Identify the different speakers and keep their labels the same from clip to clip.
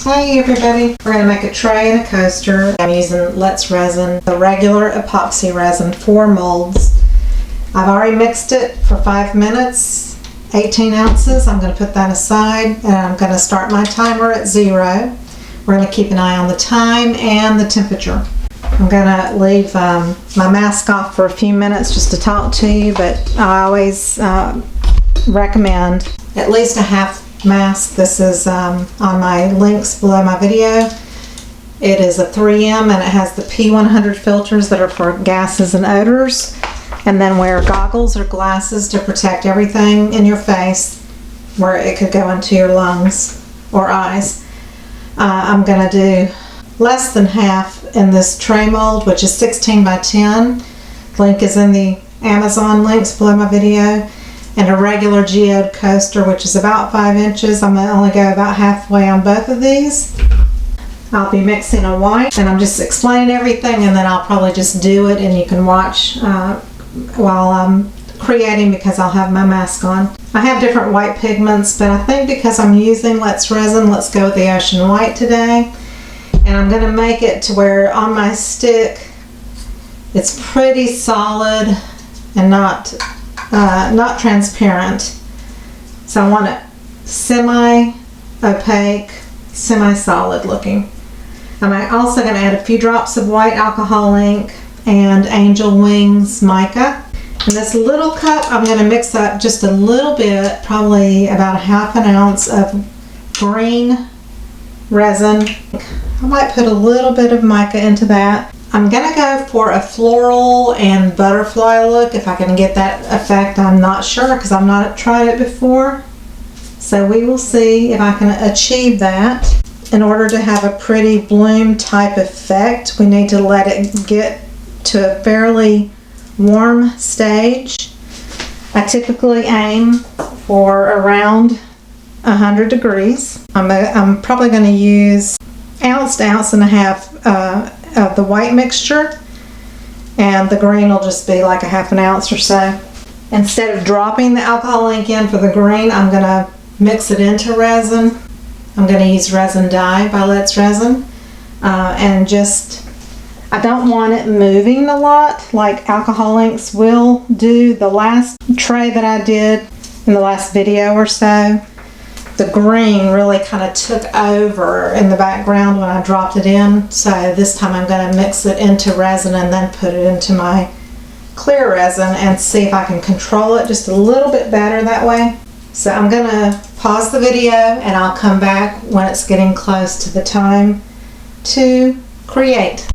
Speaker 1: Hey everybody, we're going to make a tray and a coaster. I'm using Lett's resin, the regular epoxy resin, 4 molds. I've already mixed it for 5 minutes, 18 ounces. I'm going to put that aside and I'm going to start my timer at 0. We're going to keep an eye on the time and the temperature. I'm going to leave my mask off for a few minutes just to talk to you, but I always recommend at least a half mask. This is on my links below my video. It is a 3M and it has the P100 filters that are for gases and odors. And then wear goggles or glasses to protect everything in your face where it could go into your lungs or eyes. I'm going to do less than half in this tray mold, which is 16 by 10. Link is in the Amazon links below my video. And a regular geode coaster, which is about 5 inches. I'm going to only go about halfway on both of these. I'll be mixing a white, and I'm just explaining everything, and then I'll probably just do it, and you can watch while I'm creating because I'll have my mask on. I have different white pigments, but I think because I'm using Lett's resin, let's go with the ocean white today. And I'm going to make it to where on my stick it's pretty solid and not transparent. So I want it semi-opaque, semi-solid looking. I'm also going to add a few drops of white alcohol ink and angel wings mica. In this little cup, I'm going to mix up just a little bit, probably about ½ ounce of green resin. I might put a little bit of mica into that. I'm going to go for a floral and butterfly look if I can get that effect. I'm not sure because I've not tried it before. So we will see if I can achieve that. In order to have a pretty bloom type effect, we need to let it get to a fairly warm stage. I typically aim for around 100 degrees. I'm probably going to use ounce to ounce and a half of the white mixture, and the green will just be like a ½ ounce or so. Instead of dropping the alcohol ink in for the green, I'm going to mix it into resin. I'm going to use resin dye by Lett's resin, and just I don't want it moving a lot like alcohol inks will do. The last tray that I did in the last video or so, the green really kind of took over in the background when I dropped it in. So this time I'm going to mix it into resin and then put it into my clear resin and see if I can control it just a little bit better that way. So I'm going to pause the video and I'll come back when it's getting close to the time to create.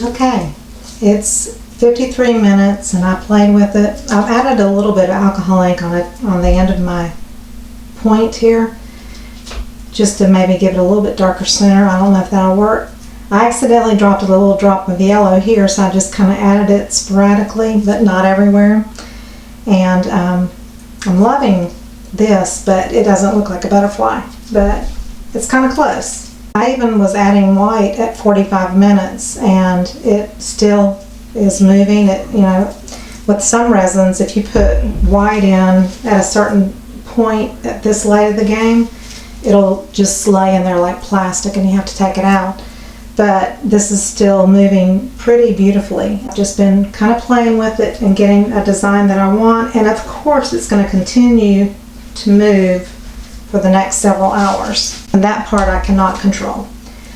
Speaker 1: Okay, it's 53 minutes and I played with it. I've added a little bit of alcohol ink on it on the end of my point here, just to maybe give it a little bit darker center. I don't know if that'll work. I accidentally dropped a little drop of yellow here, so I just kind of added it sporadically, but not everywhere. And I'm loving this, but it doesn't look like a butterfly, but it's kind of close. I even was adding white at 45 minutes and it still is moving. It, you know, with some resins, if you put white in at a certain point at this late of the game, it'll just lay in there like plastic and you have to take it out. But this is still moving pretty beautifully. I've just been kind of playing with it and getting a design that I want, and of course it's going to continue to move for the next several hours, and that part I cannot control.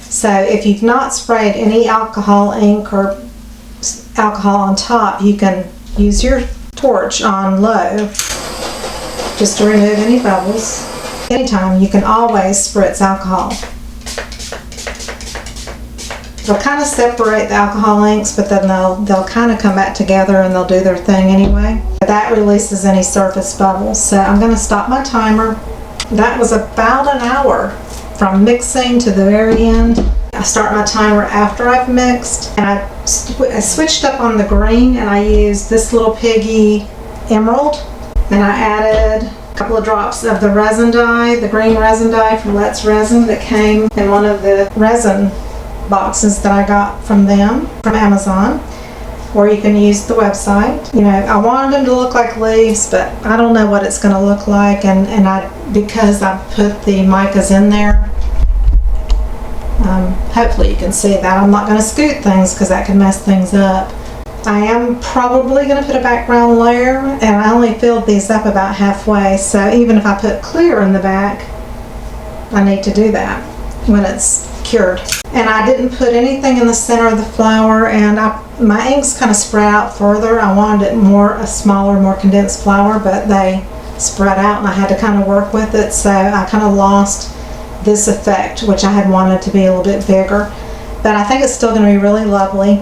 Speaker 1: So if you've not sprayed any alcohol ink or alcohol on top, you can use your torch on low just to remove any bubbles. Anytime, you can always spritz alcohol. They'll kind of separate the alcohol inks, but then they'll kind of come back together and they'll do their thing anyway. That releases any surface bubbles. So I'm going to stop my timer. That was about an hour from mixing to the very end. I start my timer after I've mixed, and I switched up on the green and I used this little piggy emerald, and I added a couple of drops of the resin dye, the green resin dye from Lett's Resin that came in one of the resin boxes that I got from them, from Amazon, or you can use the website. You know, I wanted them to look like leaves, but I don't know what it's going to look like, and because I put the micas in there, hopefully you can see that. I'm not going to scoot things because that can mess things up. I am probably going to put a background layer, and I only filled these up about halfway, so even if I put clear in the back, I need to do that when it's cured. And I didn't put anything in the center of the flower, and my inks kind of spread out further. I wanted it a smaller, more condensed flower, but they spread out and I had to kind of work with it, so I kind of lost this effect, which I had wanted to be a little bit bigger. But I think it's still going to be really lovely,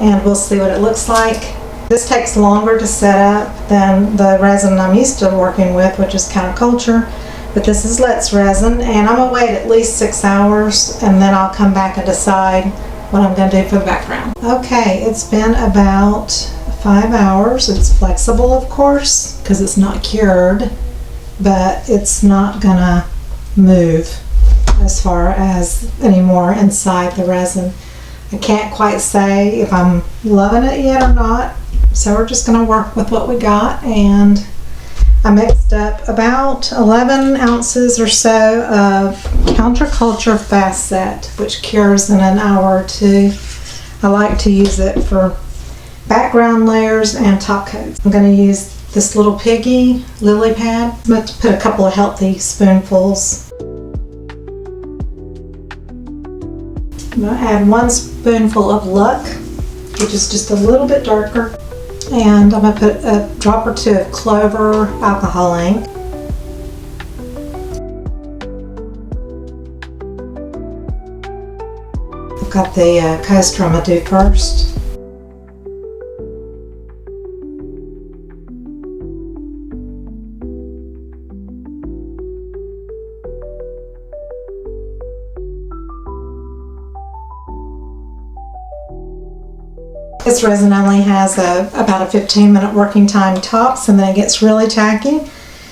Speaker 1: and we'll see what it looks like. This takes longer to set up than the resin I'm used to working with, which is counterculture. But this is Lett's Resin, and I'm going to wait at least 6 hours, and then I'll come back and decide what I'm going to do for the background. Okay, it's been about 5 hours. It's flexible, of course, because it's not cured, but it's not going to move as far as anymore inside the resin. I can't quite say if I'm loving it yet or not, so we're just going to work with what we got. And I mixed up about 11 ounces or so of Counterculture Fast Set, which cures in an hour or two. I like to use it for background layers and top coats. I'm going to use this little piggy lily pad. I'm going to put a couple of healthy spoonfuls. I'm going to add 1 spoonful of Luck, which is just a little bit darker. And I'm going to put a drop or 2 of Clover alcohol ink. I've got the coaster I'm going to do first. This resin only has about a 15-minute working time tops, and then it gets really tacky,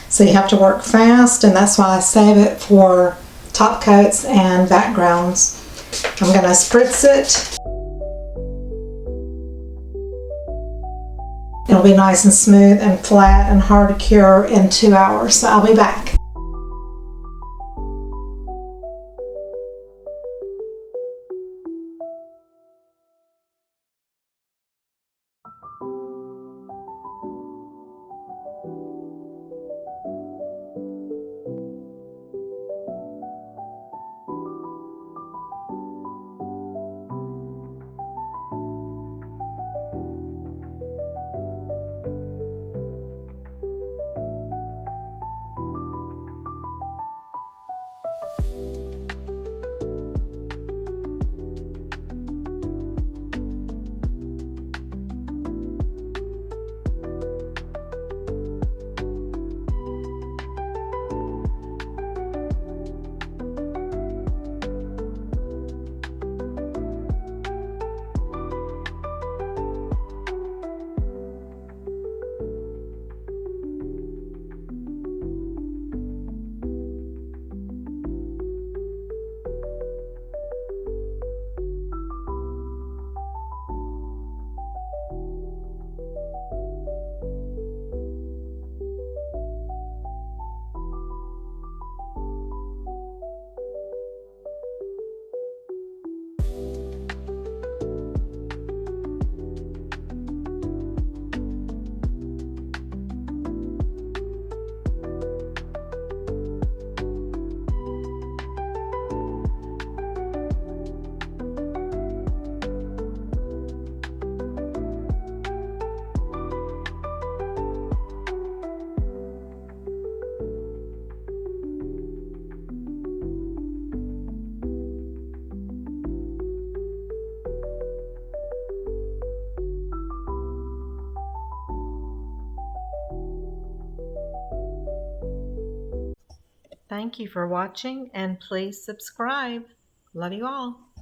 Speaker 1: so you have to work fast, and that's why I save it for top coats and backgrounds. I'm going to spritz it. It'll be nice and smooth and flat and hard to cure in 2 hours, so I'll be back. Thank you for watching, and please subscribe. Love you all.